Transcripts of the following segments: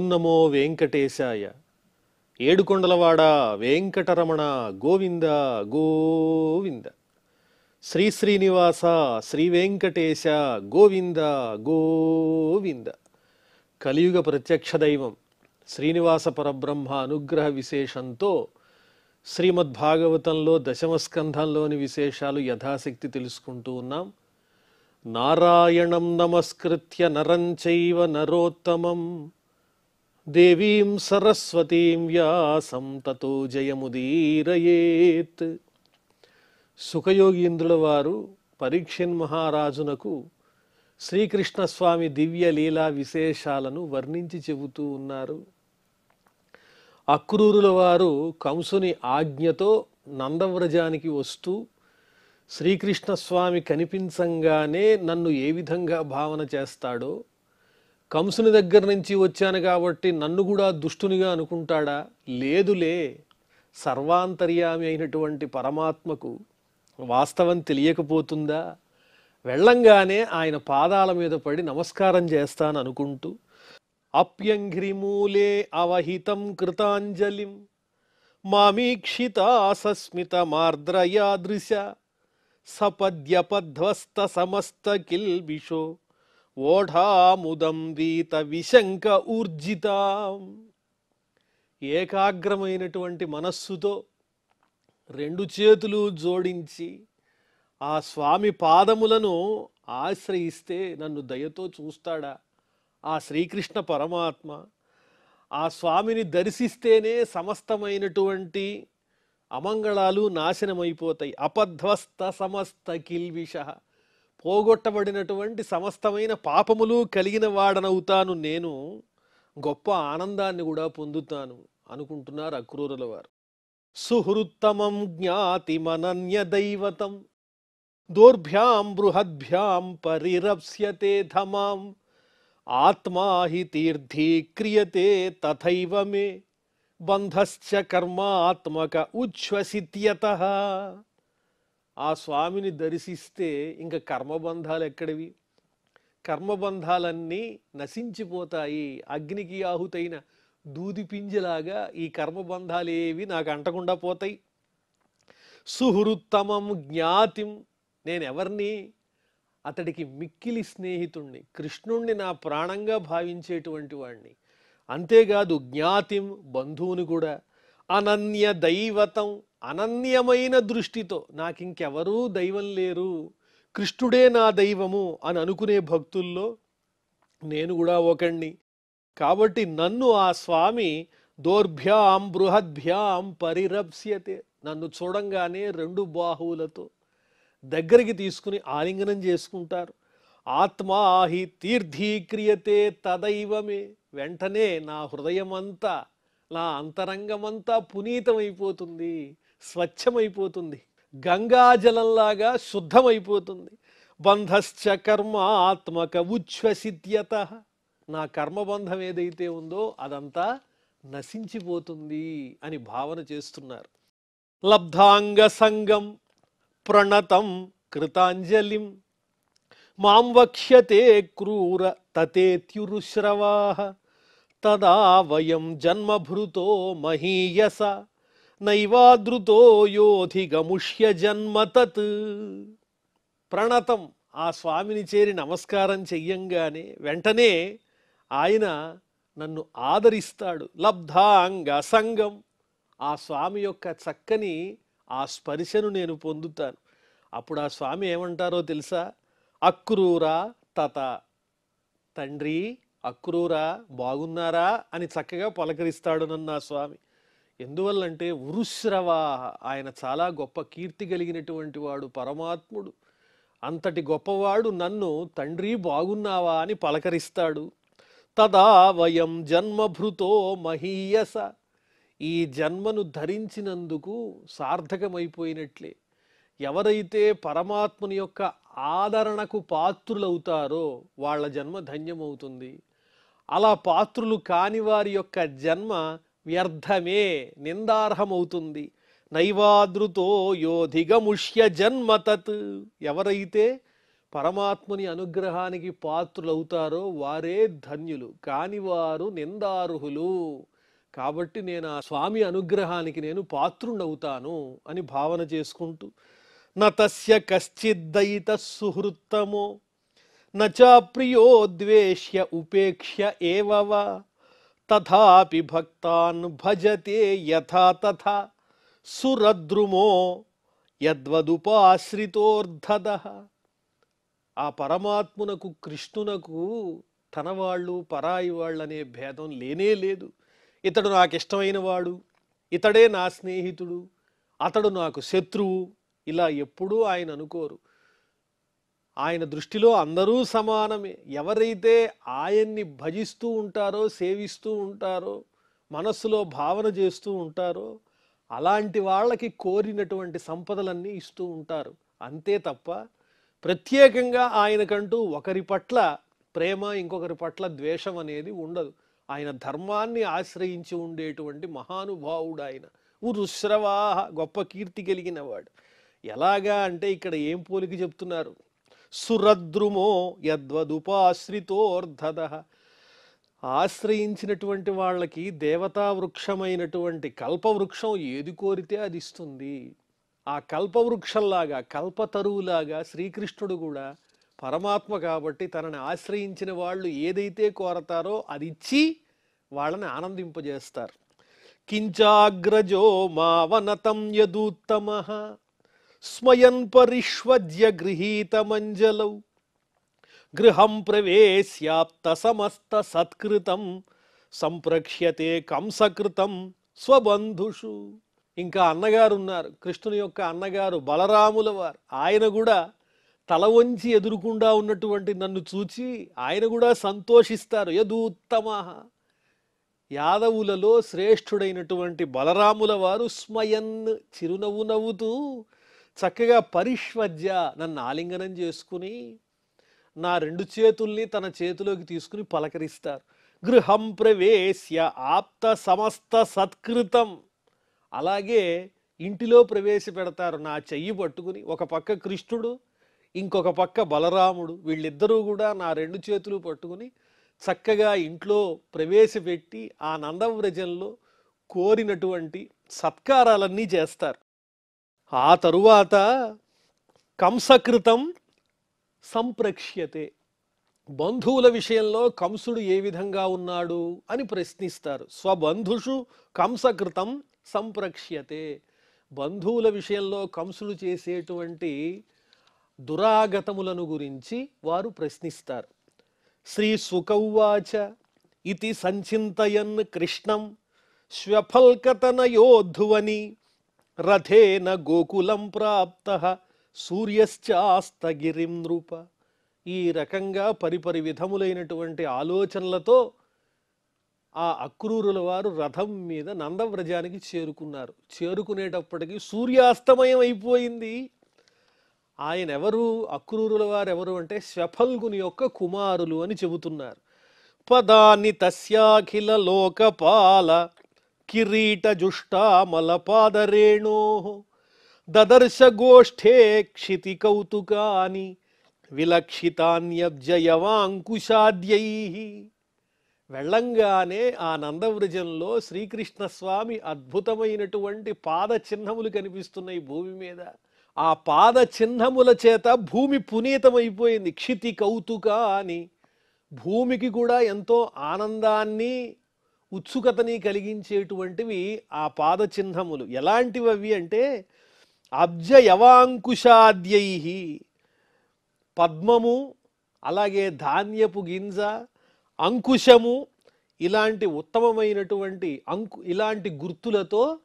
ఓం నమో వెంకటేశాయ. ఏడుకొండలవాడ వెంకటరమణ గోవింద గోవింద. శ్రీ శ్రీనివాస శ్రీ వెంకటేశ గోవింద గోవింద. కలియుగ ప్రత్యక్ష దైవం శ్రీనివాస పరబ్రహ్మ అనుగ్రహ విశేషంతో శ్రీమద్భాగవతంలో దశమస్కంధంలోని విశేషాలు యథాశక్తి తెలుసుకుంటూ ఉన్నాం. నారాయణం నమస్కృత్య నరం చైవ నరోత్తమం దేవీం సరస్వతీం వ్యాసం తతో జయముదీరయేత్. సుఖయోగీంద్రుల వారు పరీక్షన్ మహారాజునకు శ్రీకృష్ణస్వామి దివ్య లీలా విశేషాలను వర్ణించి చెబుతూ ఉన్నారు. అక్రూరుల వారు కంసుని ఆజ్ఞతో నందవ్రజానికి వస్తూ శ్రీకృష్ణస్వామి కనిపించంగానే నన్ను ఏ విధంగా భావన చేస్తాడో, కంసుని దగ్గర నుంచి వచ్చాను కాబట్టి నన్ను కూడా దుష్టునిగా అనుకుంటాడా? లేదులే, సర్వాంతర్యామి అయినటువంటి పరమాత్మకు వాస్తవం తెలియకపోతుందా? వెళ్ళంగానే ఆయన పాదాల మీద పడి నమస్కారం చేస్తాను అనుకుంటూ అప్యంఘ్రిమూలే అవహితం కృతాంజలిం మామీక్షితా సస్మిత మార్ద్రయాదృశ సపద్యపధ్వస్త సమస్త కిల్బిషో ఓఢాముదం వీత విశంక ఊర్జితాం. ఏకాగ్రమైనటువంటి మనస్సుతో రెండు చేతులు జోడించి ఆ స్వామి పాదములను ఆశ్రయిస్తే నన్ను దయతో చూస్తాడా ఆ శ్రీకృష్ణ పరమాత్మ? ఆ స్వామిని దర్శిస్తేనే సమస్తమైనటువంటి అమంగళాలు నాశనమైపోతాయి. అపధ్వస్త సమస్త కిల్విష, పోగొట్టబడినటువంటి సమస్తమైన పాపములు కలిగిన వాడనవుతాను, నేను గొప్ప ఆనందాన్ని కూడా పొందుతాను అనుకుంటున్నారు అక్రూరుల వారు. సుహృత్తమం జ్ఞాతిమనన్య దైవతం దోర్భ్యాం బృహద్భ్యాం పరిరప్స్యతే ధమాం ఆత్మా హి తీర్థీక్రియతే తథైవ మే బంధశ్చ కర్మాత్మక ఉచ్ఛ్వసిత్యతః. ఆ స్వామిని దర్శిస్తే ఇంకా కర్మబంధాలు ఎక్కడివి? కర్మబంధాలన్నీ నశించిపోతాయి. అగ్నికి ఆహుతైన దూది పింజలాగా ఈ కర్మబంధాలేవి నాకు అంటకుండా పోతాయి. సుహృత్తమం జ్ఞాతిం, నేనెవర్ని? అతడికి మిక్కిలి స్నేహితుణ్ణి, కృష్ణుణ్ణి నా ప్రాణంగా భావించేటువంటి వాణ్ణి. అంతేకాదు జ్ఞాతిం, బంధువుని కూడా. అనన్య దైవతం, అనన్యమైన దృష్టితో నాకింకెవరూ దైవం లేరు, కృష్ణుడే నా దైవము అని అనుకునే భక్తుల్లో నేను కూడా ఒకణ్ణి. కాబట్టి నన్ను ఆ స్వామి దోర్భ్యాం బృహద్భ్యాం పరిరప్స్యతే, నన్ను చూడంగానే రెండు బాహువులతో దగ్గరికి తీసుకుని ఆలింగనం చేసుకుంటారు. ఆత్మాహి తీర్థీక్రియతే తదైవమే, వెంటనే నా హృదయమంతా నా అంతరంగమంతా పునీతమైపోతుంది, స్వచ్ఛమైపోతుంది, గంగాజలంలాగా శుద్ధమైపోతుంది. బంధశ్చ కర్మాత్మక ఉచ్ఛ్వసిత్యత, నా కర్మబంధం ఏదైతే ఉందో అదంతా నశించిపోతుంది అని భావన చేస్తున్నారు. లబ్ధాంగ సంగం ప్రణతం కృతాంజలిం మాం వక్ష్యతే క్రూర తతేత్యురుశ్రవాః తదా వయం జన్మభృతో మహీయస నైవాదృతో యోధిగముష్య జన్మ తత్. ప్రణతం, ఆ స్వామిని చేరి నమస్కారం చెయ్యంగానే వెంటనే ఆయన నన్ను ఆదరిస్తాడు. లబ్ధాంగ సంగం, ఆ స్వామి యొక్క చక్కని ఆ స్పర్శను నేను పొందుతాను. అప్పుడు ఆ స్వామి ఏమంటారో తెలుసా? అక్రూరా తత, తండ్రి అక్రూరా బాగున్నారా అని చక్కగా పలకరిస్తాడు నన్ను ఆ స్వామి. ఎందువల్లంటే ఉరుశ్రవా, ఆయన చాలా గొప్ప కీర్తి కలిగినటువంటి వాడు, పరమాత్ముడు. అంతటి గొప్పవాడు నన్ను తండ్రి బాగున్నావా అని పలకరిస్తాడు. తదా వయం జన్మభృతో మహీయస, ఈ జన్మను ధరించినందుకు సార్థకమైపోయినట్లే. ఎవరైతే పరమాత్ముని యొక్క ఆదరణకు పాత్రులవుతారో వాళ్ళ జన్మ ధన్యమవుతుంది. అలా పాత్రులు కాని వారి యొక్క జన్మ వ్యర్థమే, నిందార్హమవుతుంది. నైవాదృతో యోధిగముష్య జన్మ తత్, ఎవరైతే పరమాత్ముని అనుగ్రహానికి పాత్రులవుతారో వారే ధన్యులు, కాని వారు నిందార్హులు. కాబట్టి నేను ఆ స్వామి అనుగ్రహానికి నేను పాత్రుణ్ణవుతాను అని భావన చేసుకుంటూ, నతస్య కశ్చిద్దయిత సుహృత్తమో నచాప్రియో ద్వేష్య ఉపేక్ష్య ఏవవ తథాపి భక్తాన్ భజతే యథా తథా సురద్రుమో యద్వదుపాశ్రితోర్ధదః. ఆ పరమాత్మునకు కృష్ణునకు తన వాళ్ళు పరాయి వాళ్ళు అనే భేదం లేనే లేదు. ఇతడు నాకు ఇష్టమైన వాడు, ఇతడే నా స్నేహితుడు, అతడు నాకు శత్రువు, ఇలా ఎప్పుడూ ఆయన అనుకోరు. ఆయన దృష్టిలో అందరూ సమానమే. ఎవరైతే ఆయన్ని భజిస్తూ ఉంటారో, సేవిస్తూ ఉంటారో, మనస్సులో భావన చేస్తూ ఉంటారో అలాంటి వాళ్ళకి కోరినటువంటి సంపదలన్నీ ఇస్తూ ఉంటారు. అంతే తప్ప ప్రత్యేకంగా ఆయనకంటూ ఒకరి పట్ల ప్రేమ, ఇంకొకరి పట్ల ద్వేషం అనేది ఉండదు. ఆయన ధర్మాన్ని ఆశ్రయించి ఉండేటువంటి మహానుభావుడు ఆయన. ఉరుశ్రవాహ, గొప్ప కీర్తి కలిగిన వాడు. ఎలాగా అంటే ఇక్కడ ఏం పోలికి చెప్తున్నారు? సురద్రుమో యద్వదుపాశ్రితోర్ధదః. ఆశ్రయించినటువంటి వాళ్ళకి దేవతా వృక్షమైనటువంటి కల్పవృక్షం ఏది కోరితే అది ఇస్తుంది. ఆ కల్పవృక్షంలాగా, కల్పతరువులాగా శ్రీకృష్ణుడు కూడా పరమాత్మ కాబట్టి తనని ఆశ్రయించిన వాళ్ళు ఏదైతే కోరతారో అది ఇచ్చి వాళ్ళని ఆనందింపజేస్తారు. కించాగ్రజో మావనతం యదూత్తమః స్మయన్ పరిష్వజ్య గృహీతమంజలౌ గృహం ప్రవేశ్యాప్త సమస్త సత్కృతం సంప్రక్ష్యతే కంసకృతం స్వబంధుషు. ఇంకా అన్నగారు ఉన్నారు, కృష్ణుని యొక్క అన్నగారు బలరాముల వారు. ఆయన కూడా తల వంచి ఎదురుకుండా ఉన్నటువంటి నన్ను చూచి ఆయన కూడా సంతోషిస్తారు. యదూత్తమః, యాదవులలో శ్రేష్ఠుడైనటువంటి బలరాముల వారు స్మయన్, చిరునవ్వు నవ్వుతూ చక్కగా పరిష్వజ్య, నన్ను ఆలింగనం చేసుకుని నా రెండు చేతుల్ని తన చేతిలోకి తీసుకుని పలకరిస్తారు. గృహం ప్రవేశ్య ఆప్త సమస్త సత్కృతం, అలాగే ఇంటిలో ప్రవేశపెడతారు నా చెయ్యి పట్టుకుని. ఒక పక్క కృష్ణుడు, ఇంకొక పక్క బలరాముడు, వీళ్ళిద్దరూ కూడా నా రెండు చేతులు పట్టుకుని చక్కగా ఇంట్లో ప్రవేశపెట్టి ఆ నందవ్రజంలో కోరినటువంటి సత్కారాలన్నీ చేస్తారు. ఆ తరువాత కంసకృతం సంప్రక్ష్యతే, బంధువుల విషయంలో కంసుడు ఏ విధంగా ఉన్నాడు అని ప్రశ్నిస్తారు. స్వబంధుషు కంసకృతం సంప్రక్ష్యతే, బంధువుల విషయంలో కంసుడు చేసేటువంటి దురాగతములను గురించి వారు ప్రశ్నిస్తారు. శ్రీ సుకౌవాచ ఇతి సంచింతయన్ కృష్ణం శ్వఫల్కతనయోద్ధువని రథేన గోకులం ప్రాప్తః సూర్యశ్చాస్తగిరిం నృప. ఈ రకంగా పరిపరి విధములైనటువంటి ఆలోచనలతో ఆ అక్రూరుల వారు రథం మీద నందవ్రజానికి చేరుకున్నారు. చేరుకునేటప్పటికి సూర్యాస్తమయం అయిపోయింది. ఆయన ఎవరు? అక్రూరుల వారు ఎవరు అంటే శ్వఫల్గుని యొక్క కుమారులు అని చెబుతున్నారు. పదాని తస్యాఖిల లోకపాల కిరీట జుష్టామలపాదరేణో దదర్శ గోష్ఠే క్షితి కౌతుకాని విలక్షితాన్యబ్జయవాంకుశాద్యై. వెళ్ళంగానే ఆ నందవ్రజంలో శ్రీకృష్ణస్వామి అద్భుతమైనటువంటి పాద చిహ్నములు కనిపిస్తున్నాయి భూమి మీద. ఆ పాద చిహ్నముల చేత భూమి పునీతమైపోయింది. క్షితి కౌతుక అని భూమికి కూడా ఎంతో ఆనందాన్ని, ఉత్సుకతని కలిగించేటువంటివి ఆ పాద చిహ్నములు. ఎలాంటివి అవి అంటే అబ్జయవాంకుశాద్యై, పద్మము, అలాగే ధాన్యపు గింజ, అంకుశము, ఇలాంటి ఉత్తమమైనటువంటి ఇలాంటి గుర్తులతో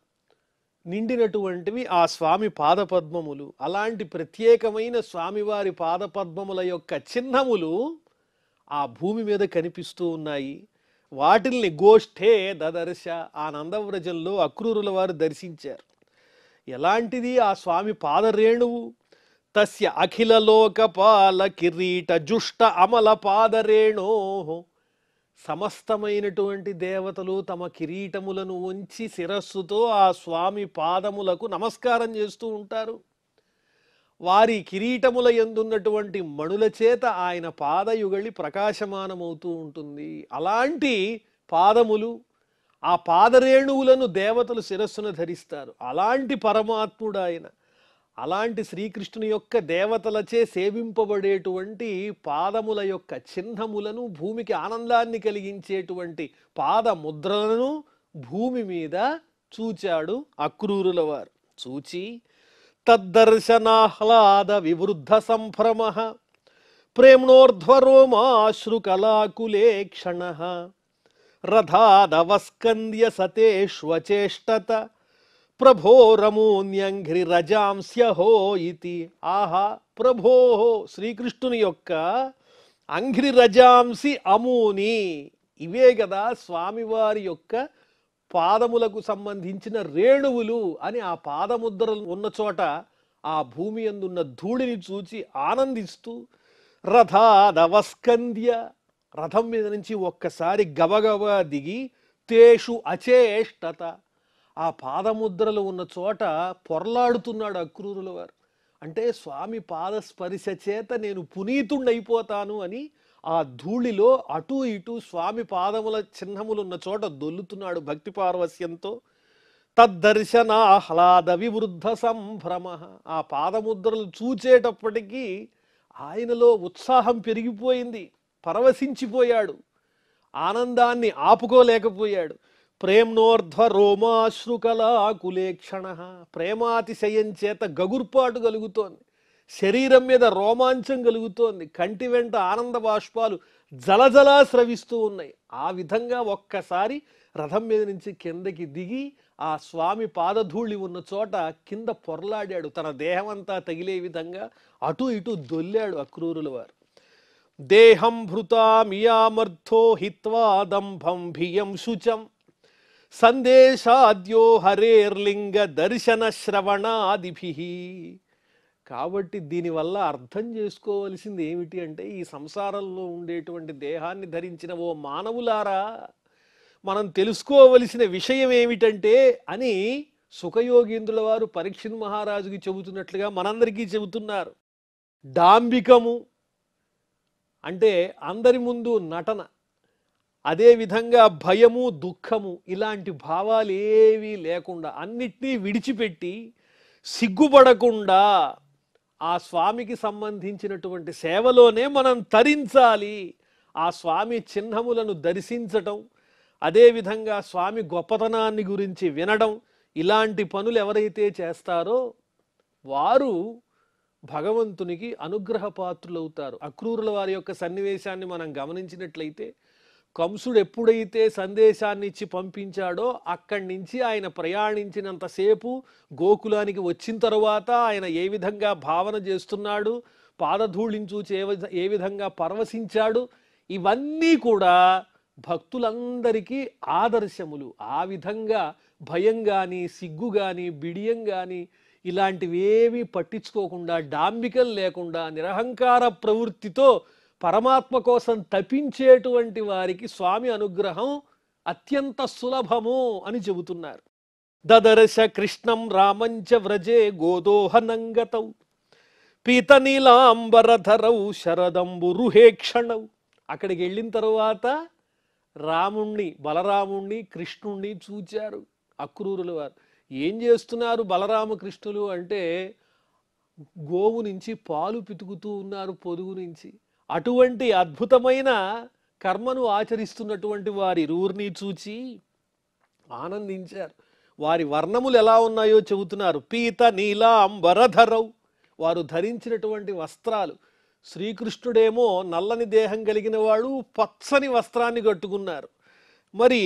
నిండినటువంటివి ఆ స్వామి పాదపద్మములు. అలాంటి ప్రత్యేకమైన స్వామివారి పాదపద్మముల యొక్క చిహ్నములు ఆ భూమి మీద కనిపిస్తూ ఉన్నాయి. వాటిల్ని గోష్ఠే దదర్శ, ఆ నందవ్రజంలో అక్రూరుల వారు దర్శించారు. ఎలాంటిది ఆ స్వామి పాదరేణువు? తస్య అఖిల లోకపాల కిరీట జుష్ట అమల పాదరేణో, సమస్తమైనటువంటి దేవతలు తమ కిరీటములను ఉంచి శిరస్సుతో ఆ స్వామి పాదములకు నమస్కారం చేస్తూ ఉంటారు. వారి కిరీటముల యందున్నటువంటి మణుల చేత ఆయన పాదయుగళి ప్రకాశమానమవుతూ ఉంటుంది. అలాంటి పాదములు, ఆ పాదరేణువులను దేవతలు శిరస్సును ధరిస్తారు. అలాంటి పరమాత్ముడు ఆయన. అలాంటి శ్రీకృష్ణుని యొక్క దేవతలచే సేవింపబడేటువంటి పాదముల యొక్క చిహ్నములను, భూమికి ఆనందాన్ని కలిగించేటువంటి పాద ముద్రలను భూమి మీద చూచాడు అక్రూరుల వారు. చూచి తద్దర్శనాహ్లాద వివృద్ధ సంభ్రమ ప్రేమ్ణోర్ధ్వరోమాశ్రుకలాకులే క్షణ రథాదవస్కంద్య సతేష్వచేష్టత ప్రభోరమూన్యంఘ్రి రజాంస్యహో ఇతి. ఆహా, ప్రభో శ్రీకృష్ణుని యొక్క అంఘ్రి రజాంసి అమూని, ఇవే కదా స్వామివారి యొక్క పాదములకు సంబంధించిన రేణువులు అని ఆ పాదముద్రలు ఉన్న చోట ఆ భూమి అందున్న ధూళిని చూచి ఆనందిస్తూ రథాదవస్కంద్య, రథం మీద నుంచి ఒక్కసారి గబగబా దిగి తేషు అచేష్టత, ఆ పాదముద్రలు ఉన్న చోట పొర్లాడుతున్నాడు అక్రూరుల వారు. అంటే స్వామి పాదస్పర్శ చేత నేను పునీతుణ్ణైపోతాను అని ఆ ధూళిలో అటు ఇటు స్వామి పాదముల చిహ్నములు ఉన్న చోట దొల్లుతున్నాడు భక్తి పార్వస్యంతో. తద్దర్శనాహ్లాద వివృద్ధ సంభ్రమ, ఆ పాదముద్రలు చూచేటప్పటికీ ఆయనలో ఉత్సాహం పెరిగిపోయింది, పరవశించిపోయాడు, ఆనందాన్ని ఆపుకోలేకపోయాడు. ప్రేమ్నోర్ధ్వ రోమాశ్రుకలాకులేక్షణ, ప్రేమాతిశయం చేత గగుర్పాటు కలుగుతోంది, శరీరం మీద రోమాంచం కలుగుతోంది, కంటి వెంట ఆనంద బాష్పాలు జలజలా స్రవిస్తూ ఉన్నాయి. ఆ విధంగా ఒక్కసారి రథం మీద నుంచి కిందకి దిగి ఆ స్వామి పాదధూళి ఉన్న చోట కింద పొర్లాడాడు, తన దేహం అంతా తగిలే విధంగా అటు ఇటు దొల్లాడు అక్రూరుల వారు. దేహం భృతామియామర్థో హిత్వా దంభం భియం శుచం సందేశాద్యో హరేర్లింగ దర్శన శ్రవణాదిభి. కాబట్టి దీనివల్ల అర్థం చేసుకోవలసింది ఏమిటి అంటే, ఈ సంసారంలో ఉండేటువంటి దేహాన్ని ధరించిన ఓ మానవులారా, మనం తెలుసుకోవలసిన విషయం ఏమిటంటే అని సుఖయోగీంద్రుల వారు పరీక్షిత్ మహారాజుకి చెబుతున్నట్లుగా మనందరికీ చెబుతున్నారు. డాంబికము అంటే అందరి ముందు నటన, అదేవిధంగా భయము, దుఃఖము, ఇలాంటి భావాలు ఏవీ లేకుండా అన్నిటినీ విడిచిపెట్టి సిగ్గుపడకుండా ఆ స్వామికి సంబంధించినటువంటి సేవలోనే మనం తరించాలి. ఆ స్వామి చిహ్నములను దర్శించటం, అదేవిధంగా స్వామి గొప్పతనాన్ని గురించి వినడం, ఇలాంటి పనులు ఎవరైతే చేస్తారో వారు భగవంతునికి అనుగ్రహ పాత్రులవుతారు. అక్రూరుల వారి యొక్క సన్నివేశాన్ని మనం గమనించినట్లయితే, కంసుడు ఎప్పుడైతే సందేశాన్ని ఇచ్చి పంపించాడో అక్కడి నుంచి ఆయన ప్రయాణించినంతసేపు గోకులానికి వచ్చిన తరువాత ఆయన ఏ విధంగా భావన చేస్తున్నాడు, పాదధూళిని చూచి ఏ విధంగా పరవశించాడు, ఇవన్నీ కూడా భక్తులందరికీ ఆదర్శములు. ఆ విధంగా భయం కానీ, సిగ్గు కానీ, బిడియం కానీ ఇలాంటివేమీ పట్టించుకోకుండా, డాంబికం లేకుండా, నిరహంకార ప్రవృత్తితో పరమాత్మ కోసం తపించేటువంటి వారికి స్వామి అనుగ్రహం అత్యంత సులభము అని చెబుతున్నారు. దదర్శ కృష్ణం రామంచ వ్రజే గోదోహనంగతౌ పీతనీలాంబరధరౌ శరదంబురుహేక్షణౌ. అక్కడికి వెళ్ళిన తరువాత రాముణ్ణి, బలరాముణ్ణి, కృష్ణుణ్ణి చూచారు అక్రూరుల వారు. ఏం చేస్తున్నారు బలరామకృష్ణులు అంటే, గోవు నుంచి పాలు పితుకుతూ ఉన్నారు పొదుగు నుంచి. అటువంటి అద్భుతమైన కర్మను ఆచరిస్తున్నటువంటి వారి ఇరువురిని చూచి ఆనందించారు. వారి వర్ణములు ఎలా ఉన్నాయో చెబుతున్నారు. పీత నీలాంబరధరౌ, వారు ధరించినటువంటి వస్త్రాలు, శ్రీకృష్ణుడేమో నల్లని దేహం కలిగిన వాడు పచ్చని వస్త్రాన్ని కట్టుకున్నారు, మరి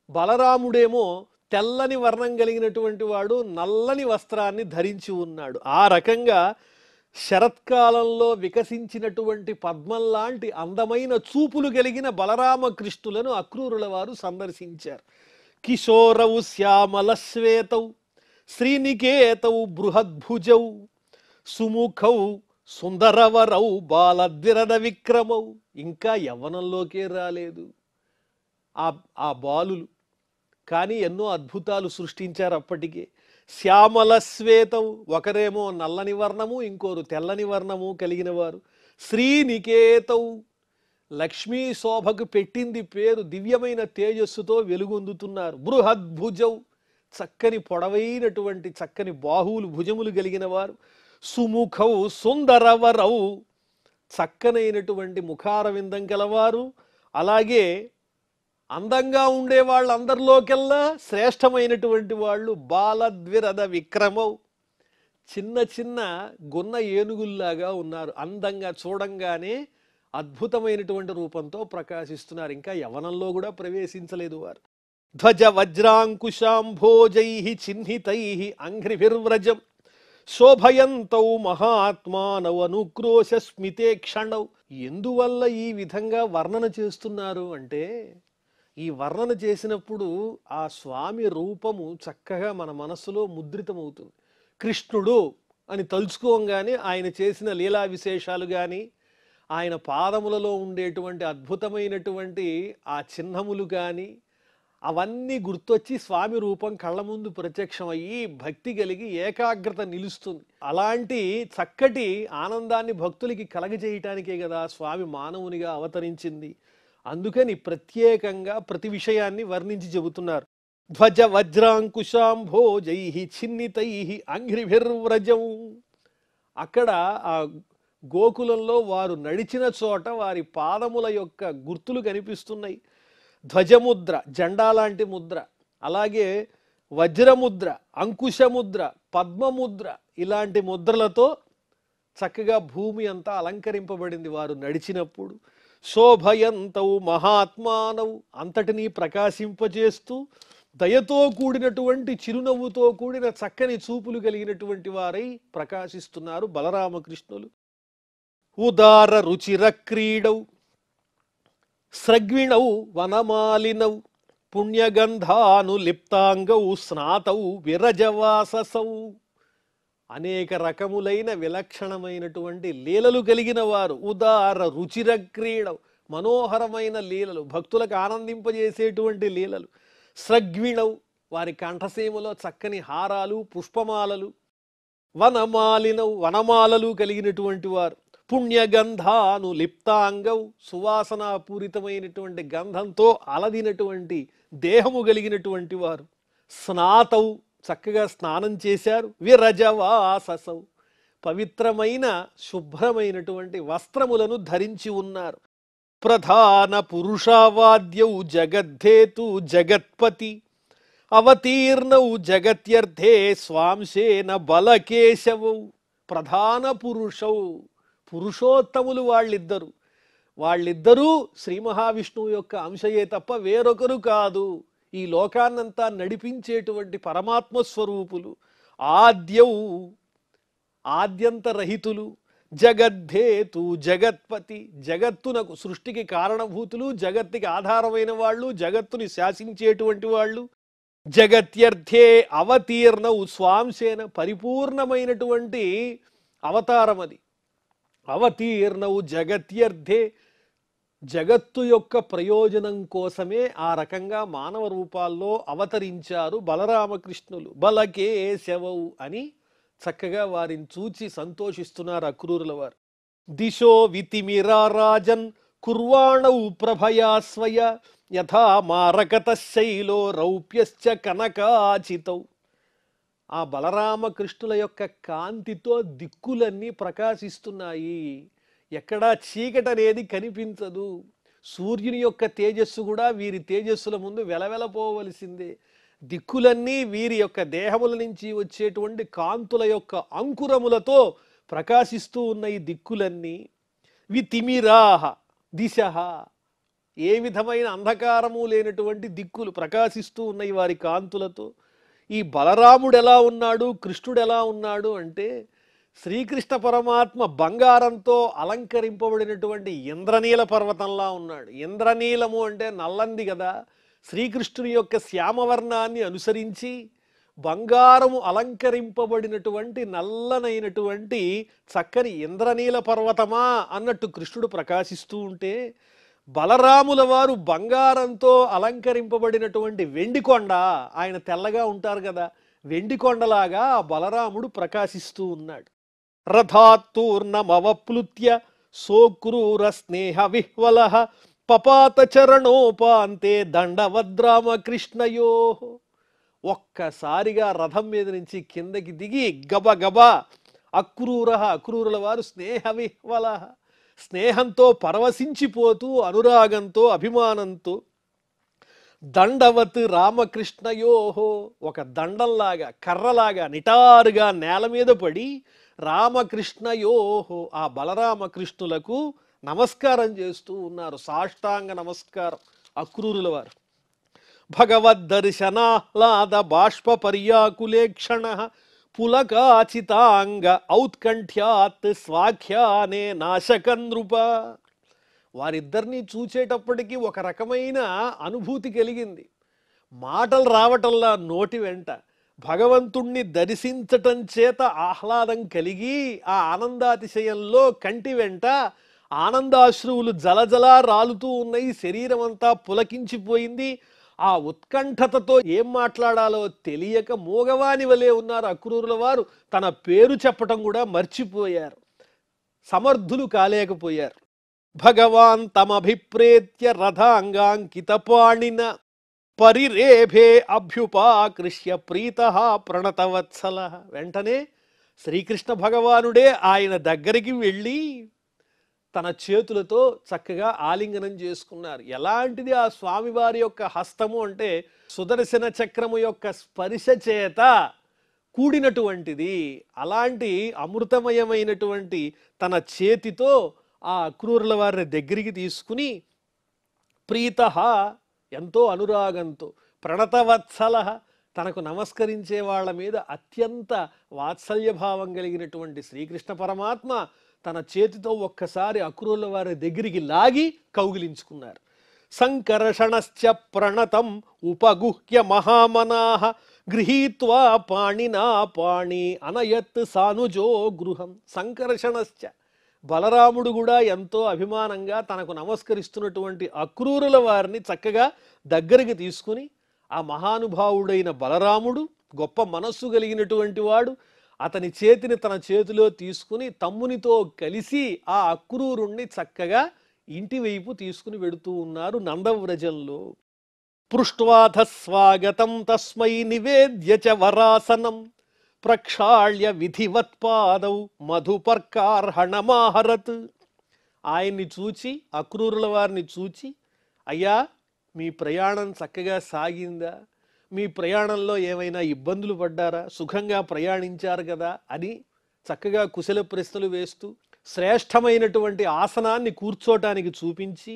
బలరాముడేమో తెల్లని వర్ణం కలిగినటువంటి వాడు నల్లని వస్త్రాన్ని ధరించి ఉన్నాడు. ఆ రకంగా శరత్కాలంలో వికసించినటువంటి పద్మంలాంటి అందమైన చూపులు కలిగిన బలరామకృష్ణులను అక్రూరుల వారు సందర్శించారు. కిశోరౌ శ్యామల శ్వేతౌ శ్రీనికేతౌ బృహద్భుజౌ సుముఖౌ సుందరవరౌ బాలద్విరద విక్రమౌ. ఇంకా యవ్వనంలోకే రాలేదు ఆ బాలులు, కానీ ఎన్నో అద్భుతాలు సృష్టించారు అప్పటికే. శ్యామల శ్వేతం, ఒకరేమో నల్లని వర్ణము, ఇంకోరు తెల్లని వర్ణము కలిగిన వారు. శ్రీనికేతౌ, లక్ష్మీ శోభకు పెట్టింది పేరు, దివ్యమైన తేజస్సుతో వెలుగొందుతున్నారు. బృహద్భుజౌ, చక్కని పొడవైనటువంటి చక్కని బాహువులు భుజములు కలిగిన వారు. సుముఖౌ సుందరవరౌ, చక్కనైనటువంటి ముఖారవిందం కలవారు. అలాగే అందంగా ఉండే వాళ్ళందరిలోకెల్లా శ్రేష్టమైనటువంటి వాళ్ళు. బాలద్విరద విక్రమౌ, చిన్న చిన్న గున్న ఏనుగుల్లాగా ఉన్నారు. అందంగా చూడంగానే అద్భుతమైనటువంటి రూపంతో ప్రకాశిస్తున్నారు. ఇంకా యవనంలో కూడా ప్రవేశించలేదు వారు. ధ్వజ వజ్రాంకుశాంభోజై చిహ్నితై అంఘ్రిభిర్వ్రజం శోభయంతౌ మహాత్మానౌ అనుక్రోశ స్మితే క్షణౌ. ఎందువల్ల ఈ విధంగా వర్ణన చేస్తున్నారు అంటే, ఈ వర్ణన చేసినప్పుడు ఆ స్వామి రూపము చక్కగా మన మనస్సులో ముద్రితమవుతుంది. కృష్ణుడు అని తలుచుకోగానే ఆయన చేసిన లీలా విశేషాలు కానీ, ఆయన పాదములలో ఉండేటువంటి అద్భుతమైనటువంటి ఆ చిహ్నములు కానీ, అవన్నీ గుర్తొచ్చి స్వామి రూపం కళ్ళ ముందు ప్రత్యక్షమయ్యి భక్తి కలిగి ఏకాగ్రత నిలుస్తుంది. అలాంటి చక్కటి ఆనందాన్ని భక్తులకి కలగజేయటానికే కదా స్వామి మానవునిగా అవతరించింది. అందుకని ప్రత్యేకంగా ప్రతి విషయాన్ని వర్ణించి చెబుతున్నారు. ధ్వజ వజ్రాంకుశాంభోజై చిన్నితై అంఘ్రిభిర్వ్రజం. అక్కడ ఆ గోకులంలో వారు నడిచిన చోట వారి పాదముల యొక్క గుర్తులు కనిపిస్తున్నాయి. ధ్వజముద్ర, జెండా లాంటి ముద్ర, అలాగే వజ్రముద్ర, అంకుశముద్ర, పద్మముద్ర, ఇలాంటి ముద్రలతో చక్కగా భూమి అంతా అలంకరింపబడింది వారు నడిచినప్పుడు. శోభయంతౌ మహాత్మానౌ, అంతటినీ ప్రకాశింపజేస్తూ దయతో కూడినటువంటి చిరునవ్వుతో కూడిన చక్కని చూపులు కలిగినటువంటి వారై ప్రకాశిస్తున్నారు బలరామకృష్ణులు. ఉదార రుచిర క్రీడౌ స్రగ్విణౌ వనమాలినౌ పుణ్యగంధానులిప్తాంగౌ స్నాతౌ విరజవాససౌ. అనేక రకములైన విలక్షణమైనటువంటి లీలలు కలిగిన వారు. ఉదార రుచిర క్రీడౌ, మనోహరమైన లీలలు, భక్తులకు ఆనందింపజేసేటువంటి లీలలు. స్రగ్విణౌ, వారి కంఠసీమలో చక్కని హారాలు పుష్పమాలలు. వనమాలినౌ, వనమాలలు కలిగినటువంటి వారు. పుణ్యగంధాను లిప్తాంగౌ, సువాసనాపూరితమైనటువంటి గంధంతో అలదినటువంటి దేహము కలిగినటువంటి వారు. స్నాతౌ, చక్కగా స్నానం చేశారు. విరజవాససౌ, పవిత్రమైన శుభ్రమైనటువంటి వస్త్రములను ధరించి ఉన్నారు. ప్రధాన పురుషావాద్యౌ జగద్ధేతు జగత్పతి అవతీర్ణౌ జగత్యర్థే స్వాంశేన బలకేశవౌ. ప్రధాన పురుషౌ, పురుషోత్తములు వాళ్ళిద్దరు. వాళ్ళిద్దరూ శ్రీ మహావిష్ణువు యొక్క అంశయే తప్ప వేరొకరు కాదు. ఈ లోకాన్నంతా నడిపించేటువంటి పరమాత్మ స్వరూపులు. ఆద్యౌ, ఆద్యంతరహితులు. జగద్ధేతు జగత్పతి, జగత్తునకు సృష్టికి కారణభూతులు, జగత్తుకి ఆధారమైన వాళ్ళు, జగత్తుని శాసించేటువంటి వాళ్ళు. జగత్యర్థే అవతీర్ణౌ స్వాంశేన, పరిపూర్ణమైనటువంటి అవతారం అది. అవతీర్ణౌ జగత్యర్థే, జగత్తు యొక్క ప్రయోజనం కోసమే ఆ రకంగా మానవ రూపాల్లో అవతరించారు బలరామకృష్ణులు. బలకేశవౌ అని చక్కగా వారిని చూచి సంతోషిస్తున్నారు అక్రూరుల వారు. దిశో వితిమిరారాజన్ కుర్వాణౌ ప్రభయాస్వయ యథా మారకత శైలో రౌప్యశ్చ కనకాచితౌ. ఆ బలరామకృష్ణుల యొక్క కాంతితో దిక్కులన్నీ ప్రకాశిస్తున్నాయి. ఎక్కడా చీకటి అనేది కనిపించదు. సూర్యుని యొక్క తేజస్సు కూడా వీరి తేజస్సుల ముందు వెలవెలపోవలసిందే. దిక్కులన్నీ వీరి యొక్క దేహముల నుంచి వచ్చేటువంటి కాంతుల యొక్క అంకురములతో ప్రకాశిస్తూ ఉన్నాయి దిక్కులన్నీ. వితిమిరాహ దిశః, ఏ విధమైన అంధకారము లేనటువంటి దిక్కులు ప్రకాశిస్తూ ఉన్నాయి వారి కాంతులతో. ఈ బలరాముడు ఎలా ఉన్నాడు, కృష్ణుడు ఎలా ఉన్నాడు అంటే, శ్రీకృష్ణ పరమాత్మ బంగారంతో అలంకరింపబడినటువంటి ఇంద్రనీల పర్వతంలా ఉన్నాడు. ఇంద్రనీలము అంటే నల్లంది కదా. శ్రీకృష్ణుని యొక్క శ్యామవర్ణాన్ని అనుసరించి బంగారము అలంకరింపబడినటువంటి నల్లనైనటువంటి చక్కని ఇంద్రనీల పర్వతమా అన్నట్టు కృష్ణుడు ప్రకాశిస్తూ ఉంటే, బలరాముల వారు బంగారంతో అలంకరింపబడినటువంటి వెండి కొండ, ఆయన తెల్లగా ఉంటారు కదా, వెండి కొండలాగా ఆ బలరాముడు ప్రకాశిస్తూ ఉన్నాడు. రథాత్తూర్ణమవప్లుత్య సోక్రూర స్నేహ విహ్వల పపాత చరణోపాంతే దండవద్రామకృష్ణయో. ఒక్కసారిగా రథం మీద నుంచి కిందకి దిగి గబగబా అక్రూరుల వారు స్నేహ విహ్వల, స్నేహంతో పరవశించిపోతూ అనురాగంతో అభిమానంతో దండవత్ రామకృష్ణయోహో, ఒక దండంలాగా కర్రలాగా నిటారుగా నేల మీద పడి రామకృష్ణయోహో, ఆ బలరామకృష్ణులకు నమస్కారం చేస్తూ ఉన్నారు. సాష్టాంగ నమస్కారం అక్రూరుల వారు. భగవద్దర్శనాహ్లాద బాష్ప పర్యాకులేక్షణ పులకాచితాంగ ఔత్కంఠ్యాత్ స్వాఖ్యానే నాశకనృప. వారిద్దరినీ చూచేటప్పటికీ ఒక రకమైన అనుభూతి కలిగింది. మాటలు రావటంలా నోటి వెంట భగవంతుణ్ణి దర్శించటం చేత ఆహ్లాదం కలిగి ఆ ఆనందాతిశయంలో కంటి వెంట ఆనందాశ్రువులు జలజలా రాలుతూ ఉన్నాయి. శరీరం అంతా పులకించిపోయింది. ఆ ఉత్కంఠతతో ఏం మాట్లాడాలో తెలియక మూగవాని వలె ఉన్నారు అక్రూరుల వారు. తన పేరు చెప్పటం కూడా మర్చిపోయారు, సమర్థులు కాలేకపోయారు. భగవాన్ తమభిప్రేత్య రథాంగాంకిత పాణిన పరిరేభే అభ్యుపాకృష్య ప్రీతః ప్రణతవత్సల. వెంటనే శ్రీకృష్ణ భగవానుడే ఆయన దగ్గరికి వెళ్ళి తన చేతులతో చక్కగా ఆలింగనం చేసుకున్నారు. ఎలాంటిది ఆ స్వామివారి యొక్క హస్తము అంటే సుదర్శన చక్రము యొక్క స్పర్శ చేత కూడినటువంటిది. అలాంటి అమృతమయమైనటువంటి తన చేతితో ఆ అక్రూరుల వారిని దగ్గరికి తీసుకుని ప్రీతః, ఎంతో అనురాగంతో, ప్రణతవత్సల, తనకు నమస్కరించే వాళ్ళ మీద అత్యంత వాత్సల్యభావం కలిగినటువంటి శ్రీకృష్ణ పరమాత్మ తన చేతితో ఒక్కసారి అక్రూరుల వారి దగ్గరికి లాగి కౌగిలించుకున్నారు. సంకర్షణశ్చ ప్రణతం ఉపగుహ్య మహామనాః గృహీత్వా పాణినా పాణి అనయత్ సానుజో గృహం. సంకర్షణశ్చ, బలరాముడు కూడా ఎంతో అభిమానంగా తనకు నమస్కరిస్తున్నటువంటి అక్రూరుల వారిని చక్కగా దగ్గరికి తీసుకుని, ఆ మహానుభావుడైన బలరాముడు గొప్ప మనస్సు కలిగినటువంటి వాడు, అతని చేతిని తన చేతిలో తీసుకుని తమ్మునితో కలిసి ఆ అక్రూరుణ్ణి చక్కగా ఇంటి వైపు తీసుకుని వెడుతూ ఉన్నారు నందవ్రజంలో. పృష్ట్వాథ స్వాగతం తస్మై నివేద్య చ వరాసనం ప్రక్షాళ్య విధివత్పాదౌ మధుపర్కార్హణమాహరత్. ఆయన్ని చూచి, అక్రూరుల వారిని చూచి, అయ్యా మీ ప్రయాణం చక్కగా సాగిందా, మీ ప్రయాణంలో ఏమైనా ఇబ్బందులు పడ్డారా, సుఖంగా ప్రయాణించారు కదా అని చక్కగా కుశల ప్రశ్నలు వేస్తూ శ్రేష్టమైనటువంటి ఆసనాన్ని కూర్చోటానికి చూపించి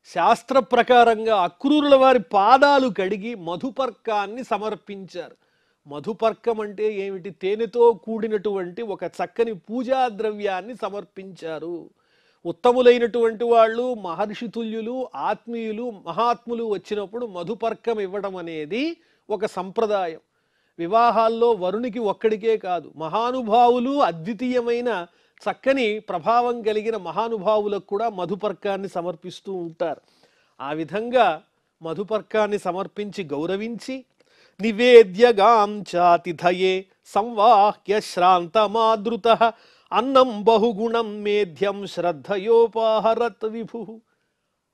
శాస్త్ర ప్రకారంగా అక్రూరుల వారి పాదాలు కడిగి మధుపర్కాన్ని సమర్పించారు. మధుపర్కం అంటే ఏమిటి? తేనెతో కూడినటువంటి ఒక చక్కని పూజా ద్రవ్యాన్ని సమర్పించారు. ఉత్తములైనటువంటి వాళ్ళు, మహర్షితుల్యులు, ఆత్మీయులు, మహాత్ములు వచ్చినప్పుడు మధుపర్కం ఇవ్వడం అనేది ఒక సంప్రదాయం. వివాహాల్లో వరునికి ఒక్కడికే కాదు, మహానుభావులు, అద్వితీయమైన చక్కని ప్రభావం కలిగిన మహానుభావులకు కూడా మధుపర్కాన్ని సమర్పిస్తూ ఉంటారు. ఆ విధంగా మధుపర్కాన్ని సమర్పించి గౌరవించి నివేద్యగాం చాతిథయే సంవాహ్య శ్రాంతమాదృత అన్నం బహుగుణం మేధ్యం శ్రద్ధయోపాహరత్ విభు.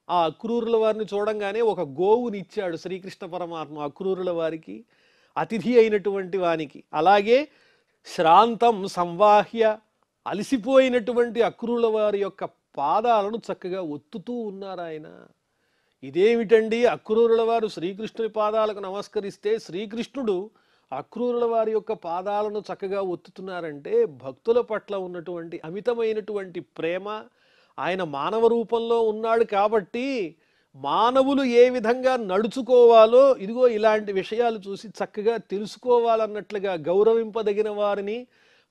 ఆ అక్రూరుల వారిని చూడంగానే ఒక గోవునిచ్చాడు శ్రీకృష్ణ పరమాత్మ అక్రూరుల వారికి, అతిథి అయినటువంటి వానికి. అలాగే శ్రాంతం సంవాహ్య, అలసిపోయినటువంటి అక్రూరుల వారి యొక్క పాదాలను చక్కగా ఒత్తుతూ ఉన్నారు ఆయన. ఇదేమిటండి, అక్రూరుల వారు శ్రీకృష్ణుని పాదాలకు నమస్కరిస్తే శ్రీకృష్ణుడు అక్రూరుల వారి యొక్క పాదాలను చక్కగా ఒత్తుతున్నారంటే భక్తుల పట్ల ఉన్నటువంటి అమితమైనటువంటి ప్రేమ. ఆయన మానవ రూపంలో ఉన్నాడు కాబట్టి మానవులు ఏ విధంగా నడుచుకోవాలో ఇదిగో ఇలాంటి విషయాలు చూసి చక్కగా తెలుసుకోవాలన్నట్లుగా గౌరవింపదగిన వారిని,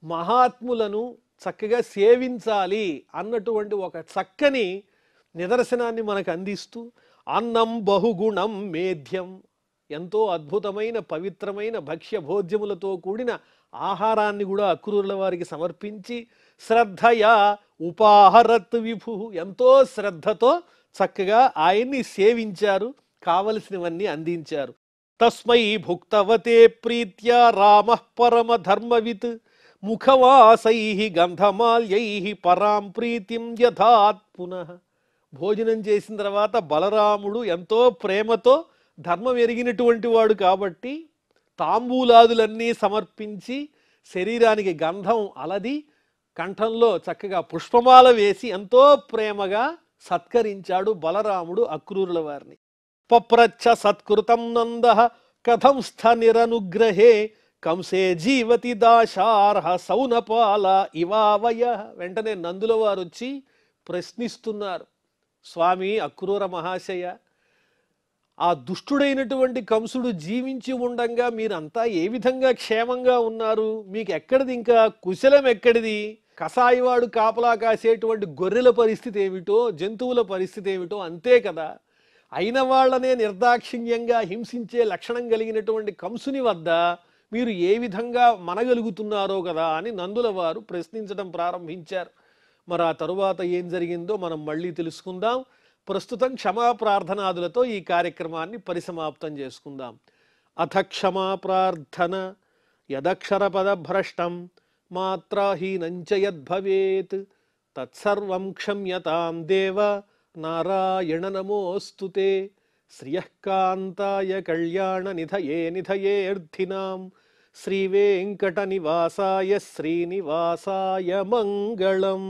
మహాత్ములను చక్కగా సేవించాలి అన్నటువంటి ఒక చక్కని నిదర్శనాన్ని మనకు అందిస్తూ అన్నం బహుగుణం మేధ్యం, ఎంతో అద్భుతమైన పవిత్రమైన భక్ష్య భోజ్యములతో కూడిన ఆహారాన్ని కూడా అక్రూరుల వారికి సమర్పించి శ్రద్ధయా ఉపాహరత్ విభు, ఎంతో శ్రద్ధతో చక్కగా ఆయన్ని సేవించారు, కావలసినవన్నీ అందించారు. తస్మై భుక్తవతే ప్రీత్యా రామ పరమ ధర్మవిత్ ముఖవాసై గంధమాల్యై పరాం ప్రీతిం యథాత్ పునః. భోజనం చేసిన తర్వాత బలరాముడు ఎంతో ప్రేమతో ధర్మం ఎరిగినటువంటి వాడు కాబట్టి తాంబూలాదులన్నీ సమర్పించి శరీరానికి గంధం అలది కంఠంలో చక్కగా పుష్పమాల వేసి ఎంతో ప్రేమగా సత్కరించాడు బలరాముడు అక్రూరుల వారిని. పప్రచ్చ సత్కృతం నంద కథం స్థనిరనుగ్రహే కంసే జీవతి దాశార్హ సౌనపాల ఇవావయ. వెంటనే నందుల వారు వచ్చి ప్రశ్నిస్తున్నారు, స్వామి అక్రూర మహాశయ, ఆ దుష్టుడైనటువంటి కంసుడు జీవించి ఉండంగా మీరంతా ఏ విధంగా క్షేమంగా ఉన్నారు? మీకు ఎక్కడిది, ఇంకా కుశలం ఎక్కడిది? కసాయివాడు కాపలా కాసేటువంటి గొర్రెల పరిస్థితి ఏమిటో, జంతువుల పరిస్థితి ఏమిటో అంతే కదా. అయిన వాళ్ళనే నిర్దాక్షిణ్యంగా హింసించే లక్షణం కలిగినటువంటి కంసుని వద్ద మీరు ఏ విధంగా మనగలుగుతున్నారో కదా అని నందుల వారు ప్రశ్నించడం ప్రారంభించారు. మరి ఆ తరువాత ఏం జరిగిందో మనం మళ్ళీ తెలుసుకుందాం. ప్రస్తుతం క్షమా ప్రార్థనాదులతో ఈ కార్యక్రమాన్ని పరిసమాప్తం చేసుకుందాం. అథ క్షమా ప్రార్థన. యదక్షర పదభ్రష్టం మాత్రాహీనంచ యద్భవేత్ తత్సర్వం క్షమ్యతాం దేవ నారాయణ నమోస్తుతే. శ్రియఃకాంతాయ కళ్యాణ నిధయే నిధయేర్థినాం శ్రీవేంకట నివాసాయ శ్రీనివాసాయ మంగళం.